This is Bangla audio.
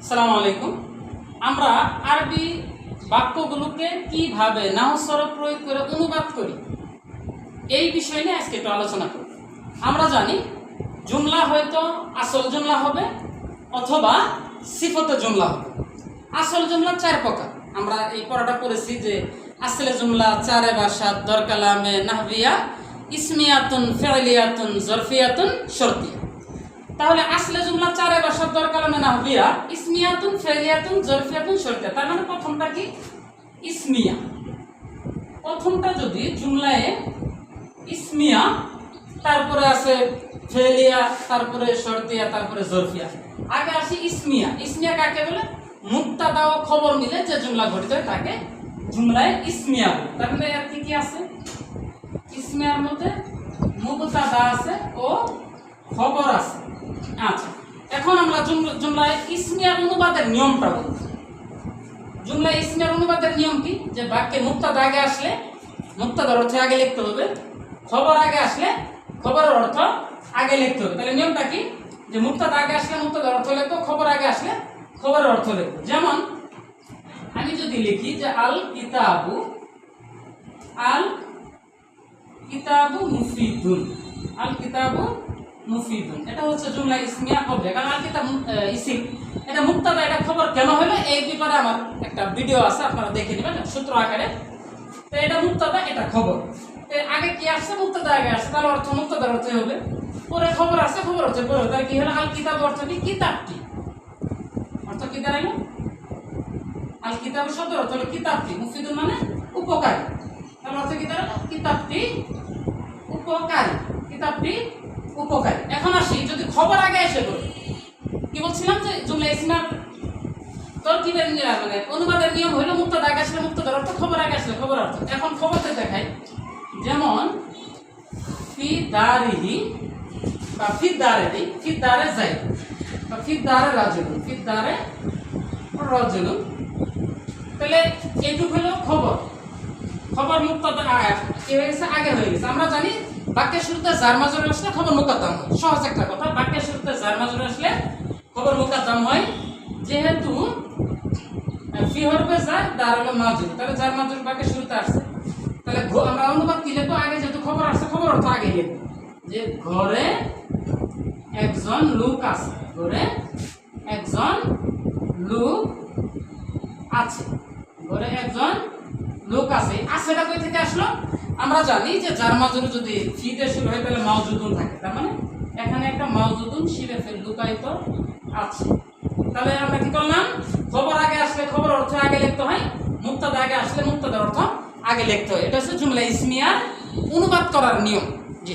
আসসালামু আলাইকুম। আমরা আরবি বাক্যগুলোকে কিভাবে নাহু সরফ প্রয়োগ করে অনুবাদ করি এই বিষয় নিয়ে আজকে একটু আলোচনা করি। আমরা জানি জুমলা হয়তো আসল জুমলা হবে অথবা সিফতে জুমলা হবে। আসল জুমলা চার প্রকার। আমরা এই পড়াটা পড়েছি যে আসলে জুমলা চারে ভাষা দরকালামে নাহবিয়া ইসমিয়াতুন ফি'লিয়াতুন জরফিয়াতুন শর্তিয়া। তাহলে আসলে জুমলা চারে ভাষার দরকালামে নাহবিয়া ইসমিয়াতুন ফি'লিয়াতুন জরফিয়াতুন শর্তিয়া। তার মানে প্রথমটা কি? ইসমিয়া। প্রথমটা যদি জুমলায় ইসমিয়া, তারপরে আছে ফেলিয়া, তারপরে শর্তিয়া, তারপরে জরফিয়া। আগে আসি ইসমিয়া। ইসমিয়া কাকে বলে? মুবতাদা ও খবর মিলে যে জুমলা গঠিত হয় তাকে জুমলায় ইসমিয়া বলে। তার মানে এর কি কি আছে? ইসমিয়ার মধ্যে মুবতাদা আছে ও খবর আছে। আচ্ছা, এখন আমরা জুমলায় ইসমিয়ার অনুবাদের নিয়মটা বলব। জুমলায় ইসমিয়ার অনুবাদের নিয়ম কি? যে বাক্যে মুবতাদা আগে আসলে মুবতাদার অর্থ আগে লিখতে হবে, খবর আগে আসলে খবরের অর্থ আগে লিখতে হবে। তাহলে নিয়মটা কি? যে মুবতাদা আগে আসলে মুবতাদার অর্থ লিখবো, খবর আগে আসলে খবরের অর্থ লিখবো। যেমন আমি যদি লিখি যে আল কিতাবু মুফিদুন, আল কিতাবু মুফিদুন, এটা হচ্ছে জুমলা ইসমিয়া হবে। কারণ আল কিতাব ইসিম, এটা মুবতাদা, এটা খবর কেন হলো এই ব্যাপারে আমার একটা ভিডিও আছে, আপনারা দেখে নেবেন সূত্র আকারে। তো এটা মুবতাদা, এটা খবর। আগে কি আসছে? মুবতাদা আগে আসছে, তাহলে অর্থ মুবতাদার অর্থ হবে। পরে খবর আসছে, খবর অর্থ পরে হবে। তাহলে কি হলো? আল কিতাব অর্থ কি? কিতাবটি। অর্থ কি দাঁড়াইলো? আল কিতাব শব্দের অর্থ হলো কিতাবটি, মুফিদুন মানে উপকারী। তাহলে অর্থ কি দাঁড়ালো? কিতাবটি উপকারী, কিতাবটি উপকারী। এখন আসি যদি খবর আগে এসে পড়ে, কি বলছিলাম যে জুমলা ইসমিয়া তরকিবের মানে অনুবাদের নিয়ম হলো মুবতাদা আগে আসলে মুবতাদার অর্থ, খবর আগে আসলে খবর অর্থ। এখন খবরতে দেখাই, যেমন ফি দারিহি বা ফি দারিহি, ফি দারে যাইদ বা ফি দারে রাজুলুন, ফি দারে রাজুলুন। তাহলে এইটুকু হলো খবর। খবর মুবতাদা কি হয়ে গেছে? আগে হয়ে গেছে। আমরা জানি বাক্যের শুরুতে জার মাজরুর আসলে খবর মুকদ্দম হয়। সহজ একটা কথা, বাক্যের শুরুতে জার মাজরুর আসলে খবর মুকদ্দম হয়। যেহেতু ফি হরফে জার, দার হলো মাজরুর, তাহলে জার মাজরুর বাক্যের শুরুতে আসছে। তাহলে আমরা অনুবাদ কি লিখবো? আগে যেহেতু খবর আসছে, খবর অর্থ আগে লিখবো যে ঘরে একজন লোক আছে, ঘরে একজন লোক আছে, ঘরে একজন লোক আছে। আছেটা কই থেকে আসলো? আমরা জানি যে জার মাজরুর যদি ফি দিয়ে শুরু হয় তাহলে মাউজুদুন থাকে। তার মানে এখানে একটা মাউজুদুন শিবে ফেল লুকায়িত আছে। তাহলে আমরা কি করলাম? খবর আগে আসলে খবর অর্থ আগে লিখতে হয়, মুবতাদা আগে আসলে মুবতাদার অর্থ আগে লিখতে হয়। এটা হচ্ছে জুমলা ইসমিয়ার অনুবাদ করার নিয়ম। জি।